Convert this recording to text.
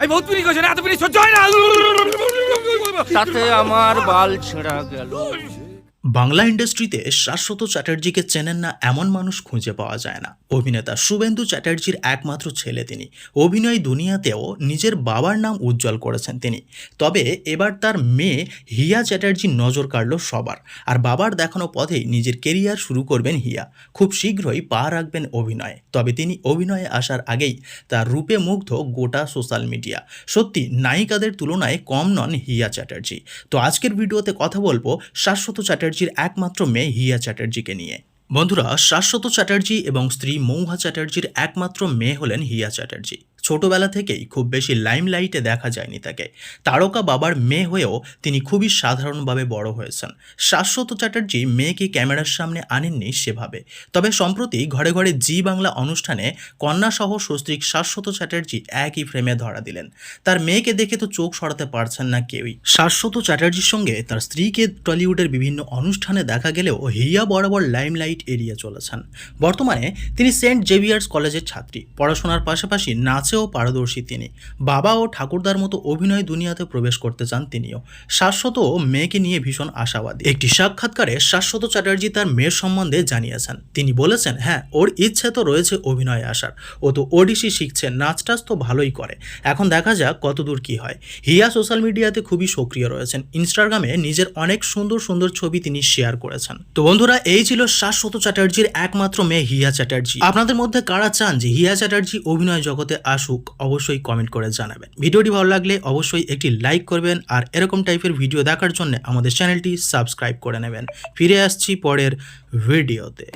এই বহুত পিড়ি কইছ না, এত পিড়ি সহ্য হয় না। তাতে আমার বাল ছেঁড়া গেল। বাংলা ইন্ডাস্ট্রিতে শাশ্বত চ্যাটার্জিকে চেনেন না এমন মানুষ খুঁজে পাওয়া যায় না। অভিনেতা শুভেন্দু চ্যাটার্জির একমাত্র ছেলে তিনি। অভিনয় দুনিয়াতেও নিজের বাবার নাম উজ্জ্বল করেছেন তিনি। তবে এবার তার মেয়ে হিয়া চ্যাটার্জি নজর কাড়ল সবার। আর বাবার দেখানো পথেই নিজের কেরিয়ার শুরু করবেন হিয়া। খুব শীঘ্রই পা রাখবেন অভিনয়ে। তবে তিনি অভিনয়ে আসার আগেই তার রূপে মুগ্ধ গোটা সোশ্যাল মিডিয়া। সত্যি নায়িকাদের তুলনায় কম নন হিয়া চ্যাটার্জি। তো আজকের ভিডিওতে কথা বলবো শাশ্বত চ্যাটার্জির একমাত্র মেয়ে হিয়া চ্যাটার্জিকে নিয়ে। বন্ধুরা, শাশ্বত চ্যাটার্জি এবং স্ত্রী মৌহা চ্যাটার্জির একমাত্র মেয়ে হলেন হিয়া চ্যাটার্জি। ছোটবেলা থেকেই খুব বেশি লাইমলাইটে দেখা যায়নি তাকে। তারকা বাবার মেয়ে হয়েও তিনি খুবই সাধারণভাবে বড় হয়েছেন। শাশ্বত চ্যাটার্জি মেয়েকে ক্যামেরার সামনে আনেননি সেভাবে। তবে সম্প্রতি ঘরে ঘরে জি বাংলা অনুষ্ঠানে কন্যাসহ সস্ত্রীক শাশ্বত চ্যাটার্জি একই ফ্রেমে ধরা দিলেন। তার মেয়েকে দেখে তো চোখ সরাতে পারছেন না কেউই। শাশ্বত চ্যাটার্জির সঙ্গে তার স্ত্রীকে টলিউডের বিভিন্ন অনুষ্ঠানে দেখা গেলেও হিয়া বরাবর লাইমলাইট এড়িয়ে চলেছেন। বর্তমানে তিনি সেন্ট জেভিয়ার্স কলেজের ছাত্রী। পড়াশোনার পাশাপাশি নাচেও পারদর্শী তিনি। বাবা ও ঠাকুরদার মতো অভিনয় দুনিয়াতে প্রবেশ করতে চান তিনিও। শাশ্বত মেয়েকে নিয়ে ভীষণ আশাবাদী। একটি সাক্ষাৎকারে শাশ্বত চ্যাটার্জি তার মেয়ের সম্বন্ধে জানিয়েছেন। তিনি বলেছেন, হ্যাঁ, ওর ইচ্ছে তো রয়েছে অভিনয়ে আসার। ও তো ওডিসি শিখছে, নাচ টাচ তো ভালোই করে। এখন দেখা যাক কতদূর কি হয়। হিয়া সোশ্যাল মিডিয়াতে খুবই সক্রিয় রয়েছেন। ইনস্টাগ্রামে নিজের অনেক সুন্দর সুন্দর ছবি তিনি শেয়ার করেছেন। তো বন্ধুরা, এই ছিল শাশ্বত চ্যাটার্জির একমাত্র মেয়ে হিয়া চ্যাটার্জি। আপনাদের মধ্যে কারা চান যে হিয়া চ্যাটার্জি অভিনয় জগতে আসুক, অবশ্যই কমেন্ট করে জানাবেন। ভিডিওটি ভালো লাগলে অবশ্যই একটি লাইক করবেন। আর এরকম টাইপের ভিডিও দেখার জন্য আমাদের চ্যানেলটি সাবস্ক্রাইব করে নেবেন। ফিরে আসছি পরের ভিডিওতে।